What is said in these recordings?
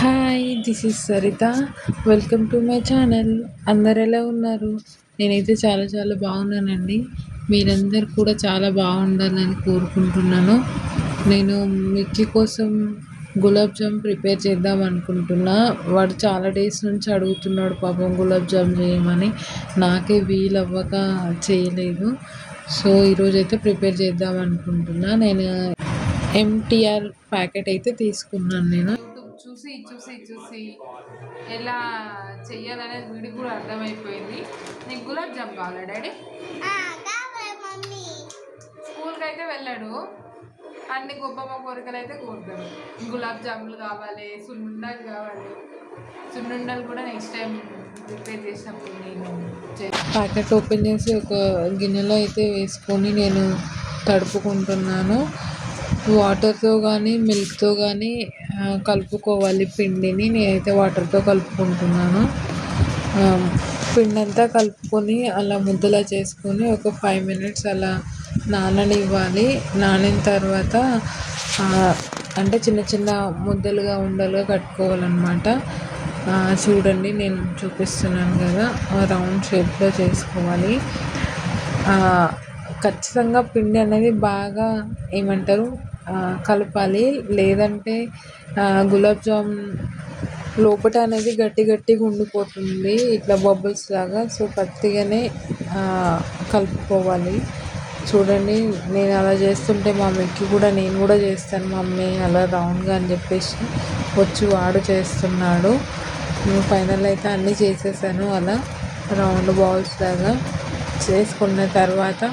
Hi! This is Saritha. Welcome to my channel. అందరు ఎలా ఉన్నారు? నేనైతే చాలా చాలా బాగున్నానండి. మీరందరూ కూడా చాలా బాగుండాలని కోరుకుంటున్నాను. నేను మిక్కీ కోసం గులాబ్ జామ్ ప్రిపేర్ చేద్దాం అనుకుంటున్నా. వాడు చాలా డేస్ నుంచి అడుగుతున్నాడు పాపం గులాబ్ జామ్ చేయమని. నాకే వీలవ్వక చేయలేదు. సో ఈరోజైతే ప్రిపేర్ చేద్దాం అనుకుంటున్నా. నేను ఎంటీఆర్ ప్యాకెట్ అయితే తీసుకున్నాను. నేను చూసి చూసి చూసి ఎలా చెయ్యాలనేది వీడికి కూడా అర్థమైపోయింది. నీకు గులాబ్ జామ్ కావాలా డాడీ? స్కూల్కి అయితే వెళ్ళాడు, అన్ని గొప్పమ్మ కోరికలు అయితే కోరుతాడు. గులాబ్ జాములు కావాలి, సున్నుండలు కావాలి. సున్నుండలు కూడా నెక్స్ట్ టైం ప్రిపేర్ చేసినప్పుడు నేను ప్యాకెట్ ఓపెన్ చేసి ఒక గిన్నెలో అయితే వేసుకొని నేను తడుపుకుంటున్నాను. వాటర్తో కానీ మిల్క్తో కానీ కలుపుకోవాలి పిండిని. నేనైతే వాటర్తో కలుపుకుంటున్నాను. పిండి అంతా కలుపుకొని అలా ముద్దలా చేసుకొని ఒక 5 మినిట్స్ అలా నాననివ్వాలి. నానిన తర్వాత అంటే చిన్న చిన్న ముద్దలుగా ఉండలుగా కట్టుకోవాలన్నమాట. చూడండి నేను చూపిస్తున్నాను కదా, రౌండ్ షేప్లో చేసుకోవాలి. ఖచ్చితంగా పిండి అనేది బాగా ఏమంటారు కలపాలి. లేదంటే గులాబ్ జామ్ లోపట అనేది గట్టి గట్టిగా ఉండిపోతుంది, ఇట్లా బబుల్స్ లాగా. సో పత్తిగానే కలుపుకోవాలి. చూడండి నేను అలా చేస్తుంటే మా మమ్మీకి కూడా నేను కూడా చేస్తాను మమ్మీ అలా రౌండ్గా అని చెప్పేసి వచ్చి వాడు చేస్తున్నాడు. నేను ఫైనల్ అయితే అన్నీ చేసేసాను అలా రౌండ్ బాల్స్ లాగా. చేసుకున్న తర్వాత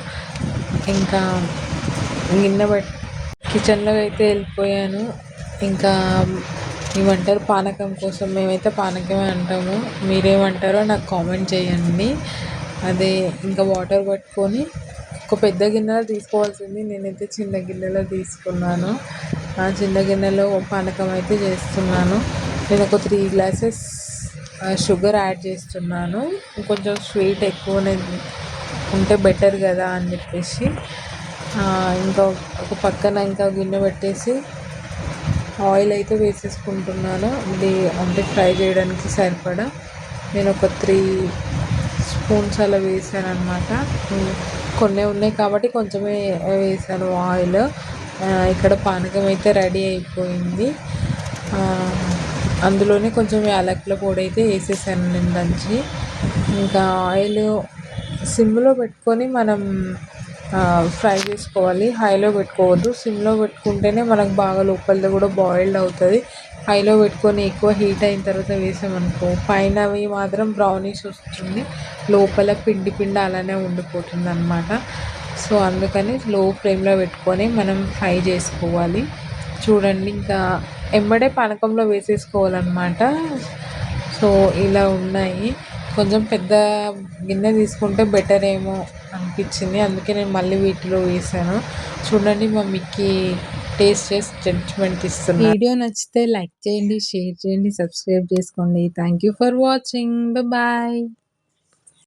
ఇంకా గిన్నె కిచెన్లో అయితే వెళ్ళిపోయాను. ఇంకా ఏమంటారు పానకం కోసం, మేమైతే పానకమే అంటాము, మీరేమంటారో నాకు కామెంట్ చేయండి. అదే ఇంకా వాటర్ పట్టుకొని ఒక పెద్ద గిన్నెలో తీసుకోవాల్సింది, నేనైతే చిన్న గిన్నెలో తీసుకున్నాను. ఆ చిన్న గిన్నెలో పానకం అయితే చేస్తున్నాను. నేను ఒక 3 గ్లాసెస్ షుగర్ యాడ్ చేస్తున్నాను. కొంచెం స్వీట్ ఎక్కువనే ఉంటే బెటర్ కదా అని చెప్పేసి. ఇంకా ఒక పక్కన ఇంకా గిన్నె పెట్టేసి ఆయిల్ అయితే వేసేసుకుంటున్నాను. ఇది అంటే ఫ్రై చేయడానికి సరిపడా నేను ఒక 3 స్పూన్స్ అలా వేసాను అనమాట. కొన్ని ఉన్నాయి కాబట్టి కొంచెమే వేసాను ఆయిల్. ఇక్కడ పానకం అయితే రెడీ అయిపోయింది. అందులోనే కొంచెం యాలకుల పొడి అయితే వేసేసాను నేను దంచి. ఇంకా ఆయిల్ సిమ్లో పెట్టుకొని మనం ఫ్రై చేసుకోవాలి. హైలో పెట్టుకోవద్దు, సిమ్లో పెట్టుకుంటేనే మనకు బాగా లోపలిది కూడా బాయిల్డ్ అవుతుంది. హైలో పెట్టుకొని ఎక్కువ హీట్ అయిన తర్వాత వేసామనుకో పైన అవి మాత్రం బ్రౌనిష్ వస్తుంది, లోపల పిండి పిండి అలానే ఉండిపోతుంది అన్నమాట. సో అందుకని లో ఫ్లేమ్లో పెట్టుకొని మనం ఫ్రై చేసుకోవాలి. చూడండి ఇంకా ఎంబడే పానకంలో వేసేసుకోవాలన్నమాట. సో ఇలా ఉన్నాయి. కొంచెం పెద్ద గిన్నె తీసుకుంటే బెటర్ ఏమో అనిపించింది, అందుకే నేను మళ్ళీ వీటిలో వేసాను. చూడండి మా మిక్కీ టేస్ట్ చేసి జడ్జ్మెంట్ ఇస్తున్నాను. వీడియో నచ్చితే లైక్ చేయండి, షేర్ చేయండి, సబ్స్క్రైబ్ చేసుకోండి. Thank you for watching. Bye.